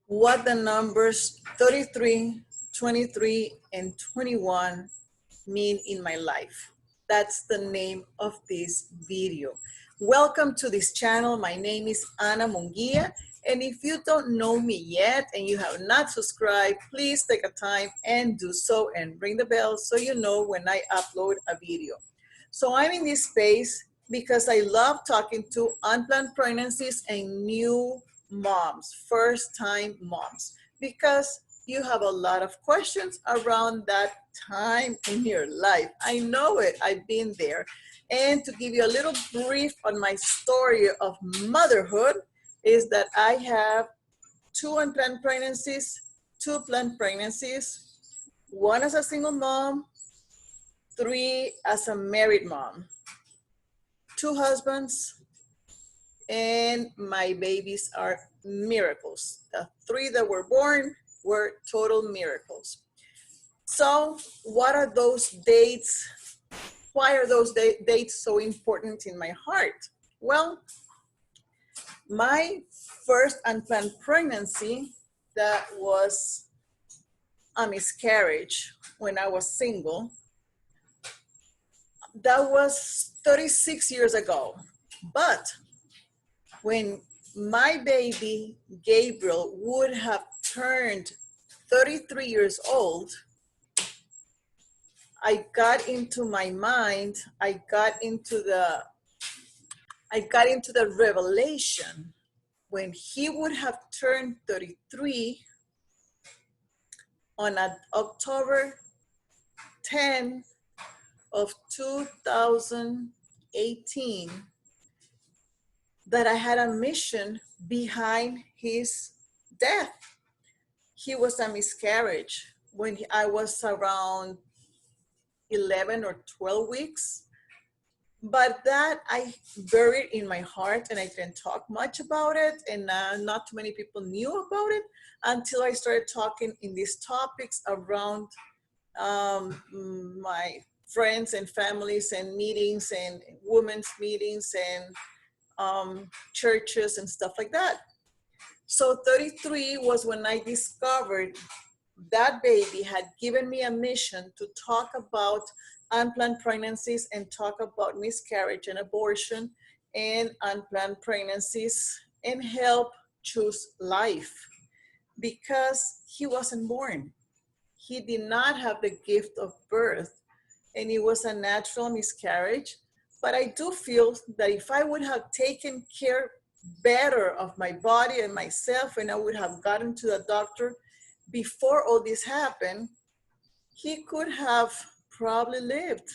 what the numbers 33, 23, and 21 mean in my life. That's the name of this video. Welcome to this channel. My name is Ana Munguia. And if you don't know me yet and you have not subscribed, please take a time and do so and ring the bell so you know when I upload a video. So I'm in this space because I love talking to unplanned pregnancies and new moms, first-time moms, because you have a lot of questions around that time in your life. I know it, I've been there. And to give you a little brief on my story of motherhood is that I have 2 unplanned pregnancies, 2 planned pregnancies, 1 as a single mom, 3 as a married mom, 2 husbands, and my babies are miracles. The 3 that were born were total miracles. So what are those dates? Why are those dates so important in my heart? Well, my first unplanned pregnancy, that was a miscarriage when I was single, that was 36 years ago. But when my baby Gabriel would have turned 33 years old, I got into my mind, I got into the revelation when he would have turned 33 on October 10 of 2018, that I had a mission behind his death. He was a miscarriage when I was around 11 or 12 weeks. But that I buried in my heart and I didn't talk much about it, and not too many people knew about it until I started talking in these topics around my friends and families and meetings and women's meetings and churches and stuff like that. So 33 was when I discovered that baby had given me a mission to talk about unplanned pregnancies and talk about miscarriage and abortion and unplanned pregnancies and help choose life, because he wasn't born. He did not have the gift of birth, and it was a natural miscarriage. But I do feel that if I would have taken care better of my body and myself, and I would have gotten to the doctor before all this happened, he could have probably lived.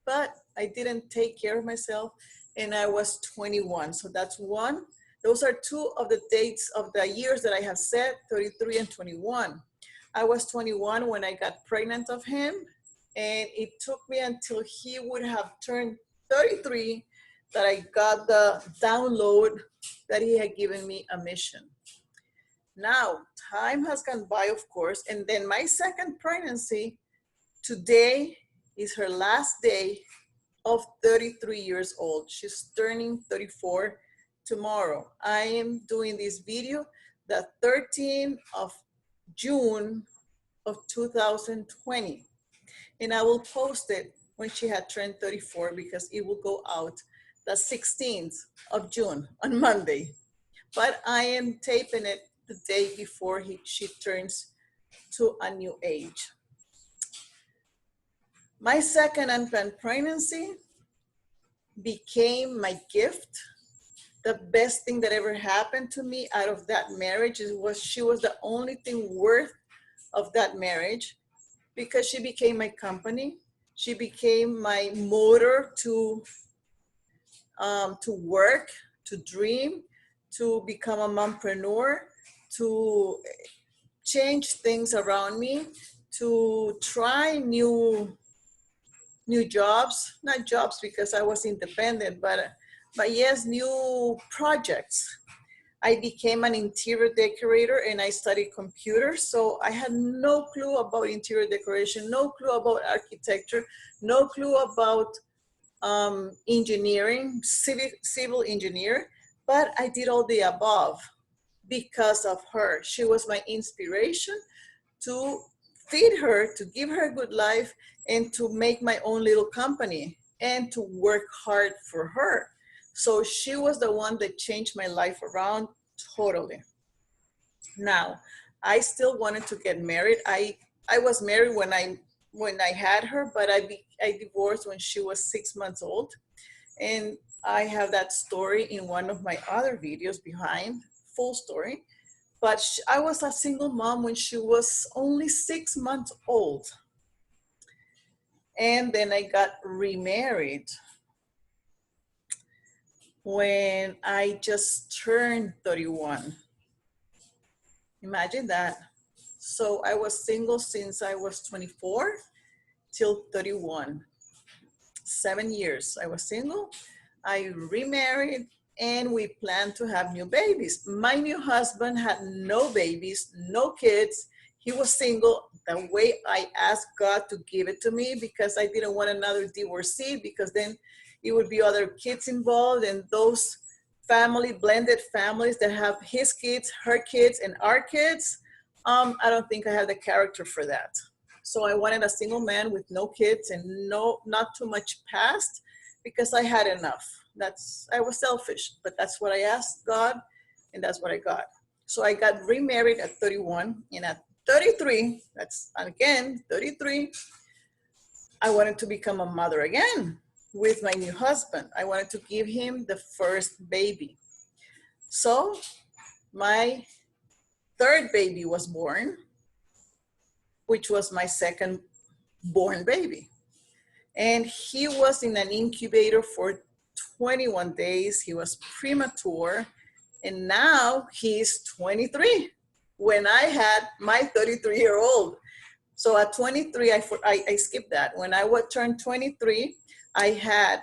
But I didn't take care of myself, and I was 21. So that's one. Those are 2 of the dates of the years that I have said, 33 and 21. I was 21 when I got pregnant of him, and it took me until he would have turned 33 that I got the download that he had given me a mission. Now, time has gone by, of course, and then my second pregnancy, today is her last day of 33 years old. She's turning 34 tomorrow. I am doing this video the 13th of June of 2020, and I will post it when she had turned 34 because it will go out the 16th of June on Monday. But I am taping it the day before she turns to a new age. My second unplanned pregnancy became my gift. The best thing that ever happened to me out of that marriage was she was the only thing worth of that marriage, because she became my company. She became my motor to work, to dream, to become a mompreneur, to change things around me, to try new jobs, not jobs because I was independent, but yes, new projects. I became an interior decorator and I studied computers. So I had no clue about interior decoration, no clue about architecture, no clue about engineering, civil engineer, but I did all the above. because of her. She was my inspiration to feed her, to give her a good life, and to make my own little company and to work hard for her. So she was the one that changed my life around totally. Now, I still wanted to get married. I was married when I had her, but I divorced when she was 6 months old. And I have that story in one of my other videos behind, full story. But I was a single mom when she was only 6 months old. And then I got remarried when I just turned 31. Imagine that. So I was single since I was 24 till 31. 7 years I was single. I remarried and we planned to have new babies. My new husband had no babies, no kids. He was single the way I asked God to give it to me, because I didn't want another divorcee, because then it would be other kids involved, and those blended families that have his kids, her kids, and our kids. I don't think I have the character for that. So I wanted a single man with no kids and not too much past, because I had enough. I was selfish, but that's what I asked God, and that's what I got. So I got remarried at 31, and at 33, that's again 33, I wanted to become a mother again with my new husband. I wanted to give him the first baby. So my third baby was born, which was my second born baby. And he was in an incubator for 21 days. He was premature. And now he's 23 when I had my 33-year-old. So at 23, I skipped that. When I would turn 23, I had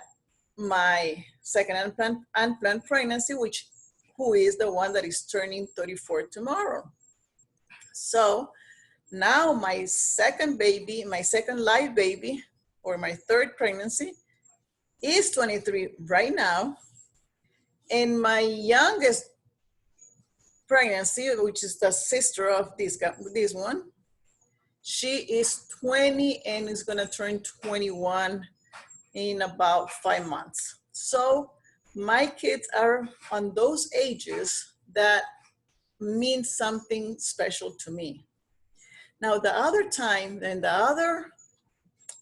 my second unplanned pregnancy, who is the one that is turning 34 tomorrow. So now my second baby, my second live baby, or my third pregnancy, is 23 right now. And my youngest pregnancy, which is the sister of this one, she is 20 and is gonna turn 21 in about 5 months. So my kids are on those ages that mean something special to me. Now the other time and the other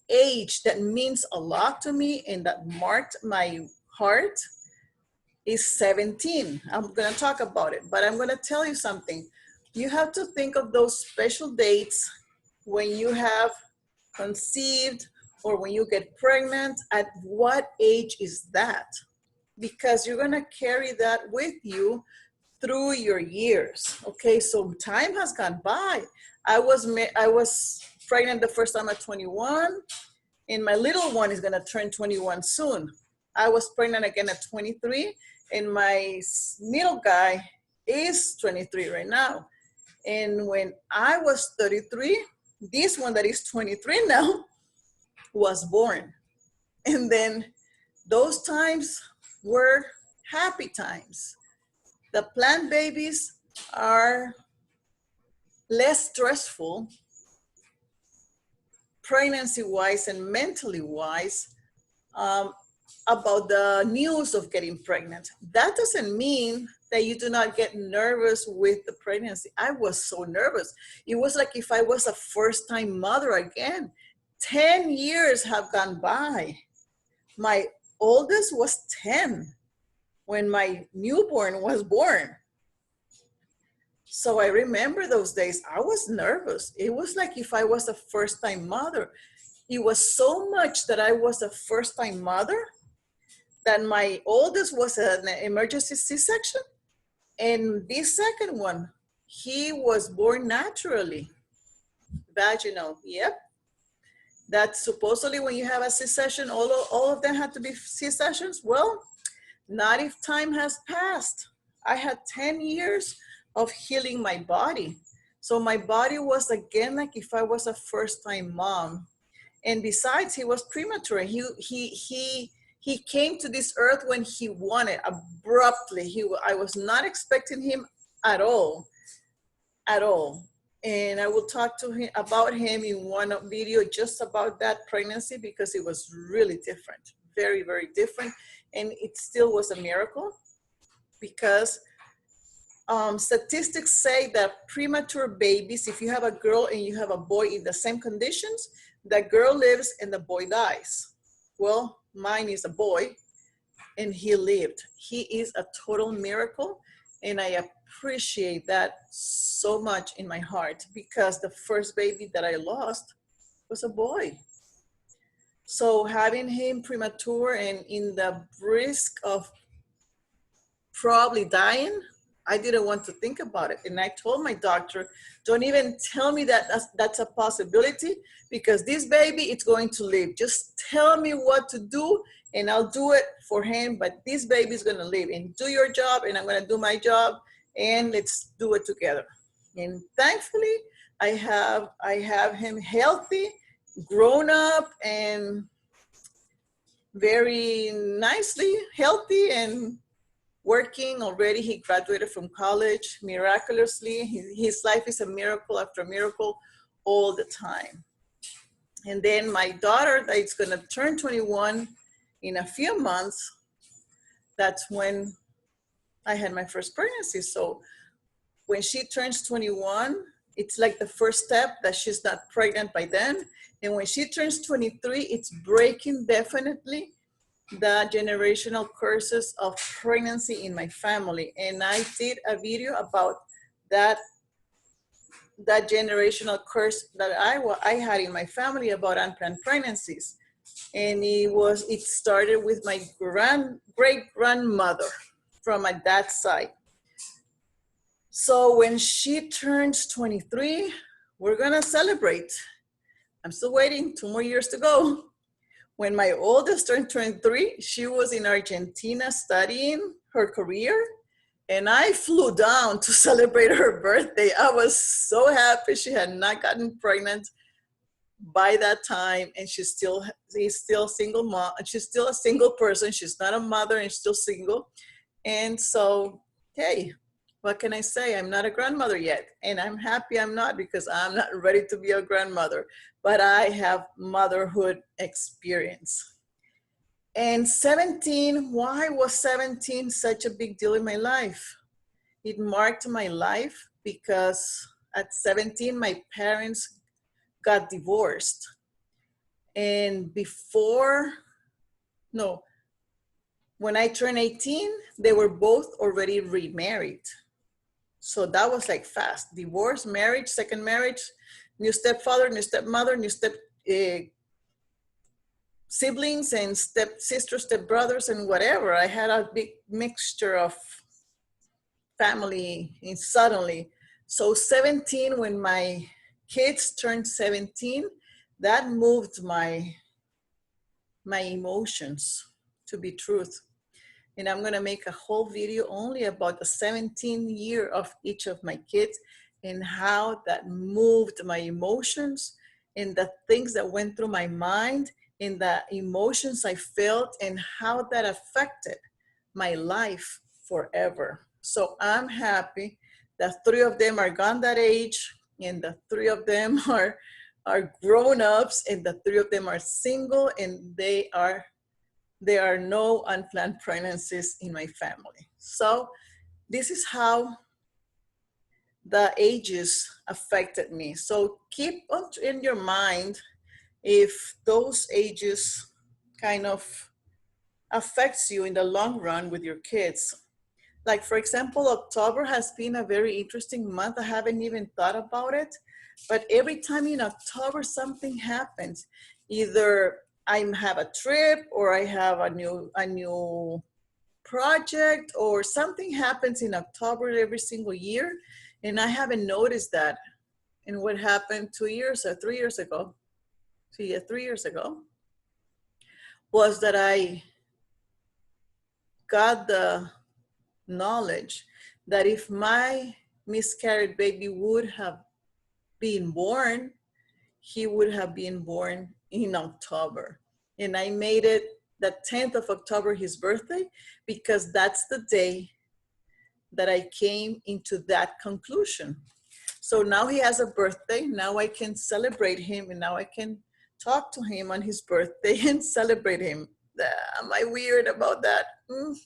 age that means a lot to me and that marked my heart is 17. I'm going to talk about it, but I'm going to tell you something. You have to think of those special dates when you have conceived or when you get pregnant. At what age is that? Because you're going to carry that with you through your years. Okay, so time has gone by. I was pregnant the first time at 21, and my little one is gonna turn 21 soon. I was pregnant again at 23, and my middle guy is 23 right now. And when I was 33, this one that is 23 now was born. And then those times were happy times. The planned babies are less stressful, pregnancy-wise and mentally-wise, about the news of getting pregnant. That doesn't mean that you do not get nervous with the pregnancy. I was so nervous. It was like if I was a first-time mother again. 10 years have gone by. My oldest was 10 when my newborn was born. So I remember those days. I was nervous. It was like if I was a first-time mother. It was so much that I was a first-time mother that my oldest was an emergency C-section. And this second one, he was born naturally, vaginal. Yep. That supposedly when you have a C-section, all of them had to be C-sections. Well, not if time has passed. I had 10 years of healing my body. So my body was again like if I was a first-time mom. And besides, he was premature. He came to this earth when he wanted, abruptly. I was not expecting him at all, at all. And I will talk to him about him in one video just about that pregnancy, because it was really different, very, very different. And it still was a miracle, because statistics say that premature babies, if you have a girl and you have a boy in the same conditions, the girl lives and the boy dies. Well, mine is a boy and he lived. He is a total miracle. And I appreciate that so much in my heart, because the first baby that I lost was a boy. So having him premature and in the risk of probably dying, I didn't want to think about it. And I told my doctor, don't even tell me that that's a possibility, because this baby is going to live. Just tell me what to do and I'll do it for him. But this baby is going to live, and do your job and I'm going to do my job, and let's do it together. And thankfully I have him healthy, grown up, and very nicely healthy and working already. He graduated from college miraculously. His life is a miracle after miracle all the time. And then my daughter, that's going to turn 21 in a few months, that's when I had my first pregnancy. So when she turns 21, it's like the first step that she's not pregnant by then. And when she turns 23, it's breaking definitely the generational curses of pregnancy in my family. And I did a video about that generational curse that I had in my family about unplanned pregnancies. And it started with my great grandmother from my dad's side. So when she turns 23, we're gonna celebrate. I'm still waiting, 2 more years to go. When my oldest turned 23, she was in Argentina studying her career, and I flew down to celebrate her birthday. I was so happy. She had not gotten pregnant by that time, and she's still single mom. She's still a single person. She's not a mother and still single. And so, hey, what can I say? I'm not a grandmother yet, and I'm happy I'm not, because I'm not ready to be a grandmother, but I have motherhood experience. And 17, why was 17 such a big deal in my life? It marked my life because at 17, my parents got divorced. And when I turned 18, they were both already remarried. So that was like fast. Divorce, marriage, second marriage, new stepfather, new stepmother, new siblings and stepsisters, stepbrothers, and whatever. I had a big mixture of family suddenly. So 17, when my kids turned 17, that moved my emotions, to be truth. And I'm gonna make a whole video only about the 17th year of each of my kids and how that moved my emotions and the things that went through my mind and the emotions I felt and how that affected my life forever. So I'm happy that 3 of them are gone that age, and the 3 of them are grown-ups, and the 3 of them are single, and there are no unplanned pregnancies in my family. So this is how the ages affected me. So keep in your mind if those ages kind of affects you in the long run with your kids. Like, for example, October has been a very interesting month. I haven't even thought about it, but every time in October something happens. Either I have a trip, or I have a new project, or something happens in October every single year, and I haven't noticed that. And what happened 2 years or 3 years ago? 3 years ago was that I got the knowledge that if my miscarried baby would have been born, he would have been born in October. And I made it the 10th of October his birthday, because that's the day that I came into that conclusion. So now he has a birthday. Now I can celebrate him, and now I can talk to him on his birthday and celebrate him. Am I weird about that?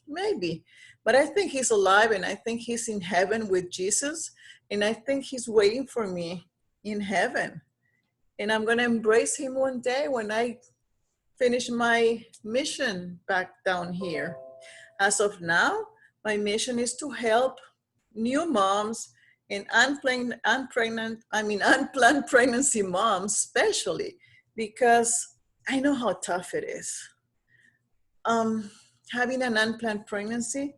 Maybe. But I think he's alive, and I think he's in heaven with Jesus. And I think he's waiting for me in heaven. And I'm going to embrace him one day when I finish my mission back down here. As of now, my mission is to help new moms and unplanned pregnancy moms, especially because I know how tough it is. Having an unplanned pregnancy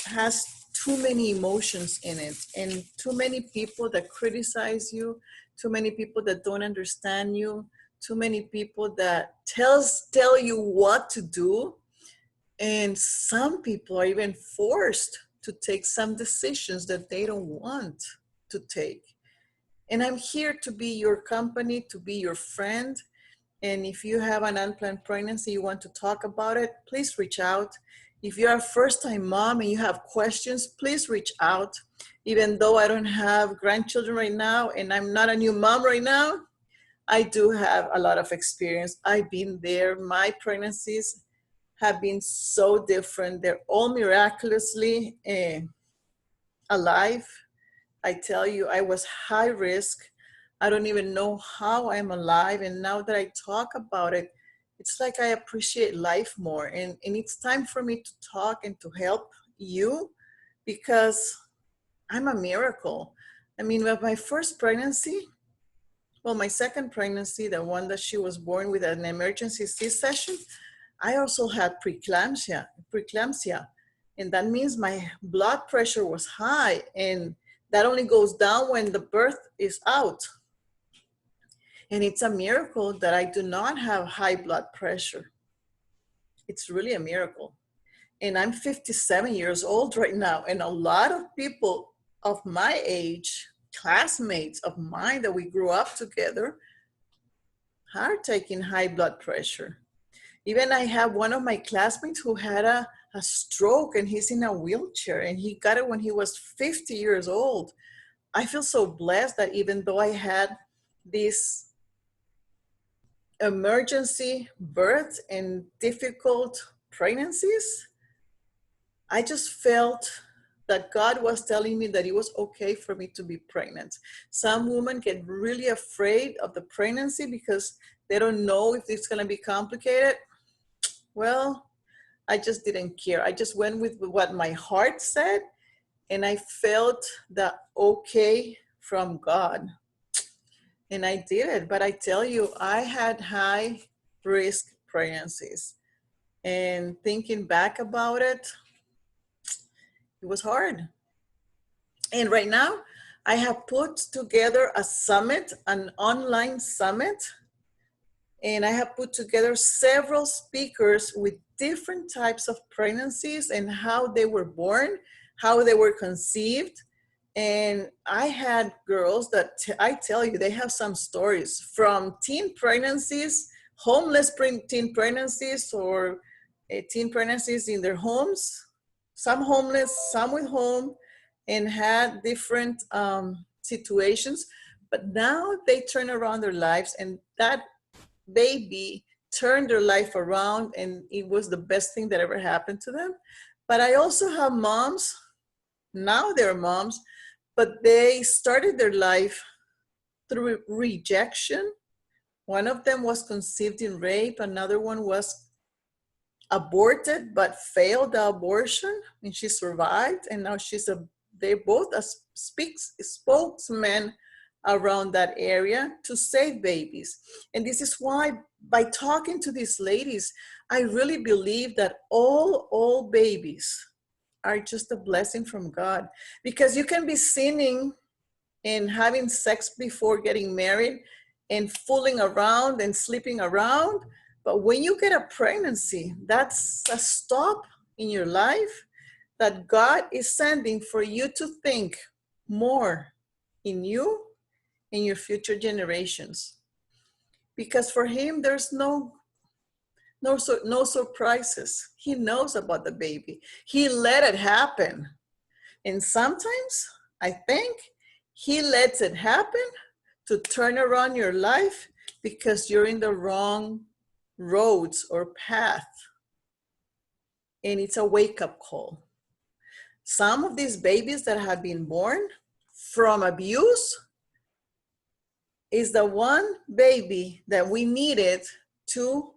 has too many emotions in it, and too many people that criticize you, too many people that don't understand you, too many people that tell you what to do. And some people are even forced to take some decisions that they don't want to take. And I'm here to be your company, to be your friend. And if you have an unplanned pregnancy, you want to talk about it, please reach out. If you're a first-time mom and you have questions, please reach out. Even though I don't have grandchildren right now and I'm not a new mom right now, I do have a lot of experience. I've been there. My pregnancies have been so different. They're all miraculously alive. I tell you, I was high risk. I don't even know how I'm alive. And now that I talk about it, it's like I appreciate life more. And it's time for me to talk and to help you, because I'm a miracle. I mean, with my first pregnancy, well, my second pregnancy, the one that she was born with an emergency C-section, I also had preeclampsia. And that means my blood pressure was high, and that only goes down when the birth is out. And it's a miracle that I do not have high blood pressure. It's really a miracle. And I'm 57 years old right now. And a lot of people of my age, classmates of mine that we grew up together, are taking high blood pressure. Even I have one of my classmates who had a stroke, and he's in a wheelchair, and he got it when he was 50 years old. I feel so blessed that even though I had this emergency birth and difficult pregnancies, I just felt that God was telling me that it was okay for me to be pregnant. Some women get really afraid of the pregnancy because they don't know if it's going to be complicated. Well, I just didn't care. I just went with what my heart said, and I felt that okay from God. And I did it. But I tell you, I had high risk pregnancies. And thinking back about it, it was hard. And right now, I have put together a summit, an online summit. And I have put together several speakers with different types of pregnancies and how they were born, how they were conceived. And I had girls that I tell you, they have some stories from teen pregnancies, homeless teen pregnancies, or teen pregnancies in their homes, some homeless, some with home, and had different situations. But now they turn around their lives, and that baby turned their life around, and it was the best thing that ever happened to them. But I also have moms, now they're moms, but they started their life through rejection. One of them was conceived in rape, another one was aborted but failed the abortion, and she survived, and now they're both a spokesman around that area to save babies. And this is why, by talking to these ladies, I really believe that all babies are just a blessing from God. Because you can be sinning and having sex before getting married and fooling around and sleeping around, but when you get a pregnancy, that's a stop in your life that God is sending for you to think more in you and your future generations. Because for him, there's no surprises. He knows about the baby. He let it happen. And sometimes I think he lets it happen to turn around your life because you're in the wrong roads or path. And it's a wake-up call. Some of these babies that have been born from abuse is the one baby that we needed to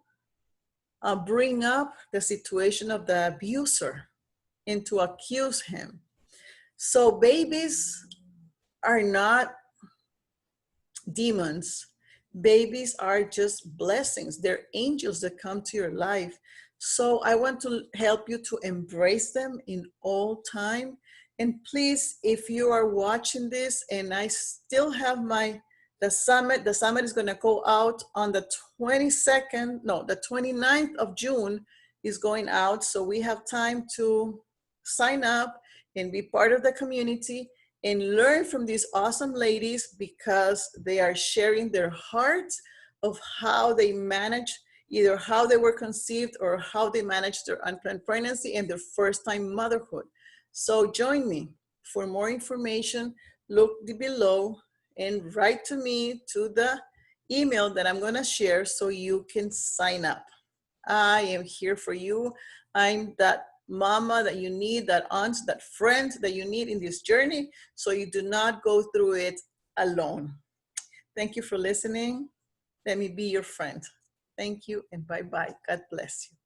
bring up the situation of the abuser and to accuse him. So babies are not demons. Babies are just blessings. They're angels that come to your life. So I want to help you to embrace them in all time. And please, if you are watching this and I still have the summit is going to go out on the 22nd, no, the 29th of June is going out. So we have time to sign up and be part of the community and learn from these awesome ladies because they are sharing their hearts of how they manage, either how they were conceived or how they managed their unplanned pregnancy and their first time motherhood. So join me. For more information, look below and write to me to the email that I'm gonna share so you can sign up. I am here for you. I'm that mama that you need, that aunt, that friend that you need in this journey so you do not go through it alone. Thank you for listening. Let me be your friend. Thank you and bye-bye. God bless you.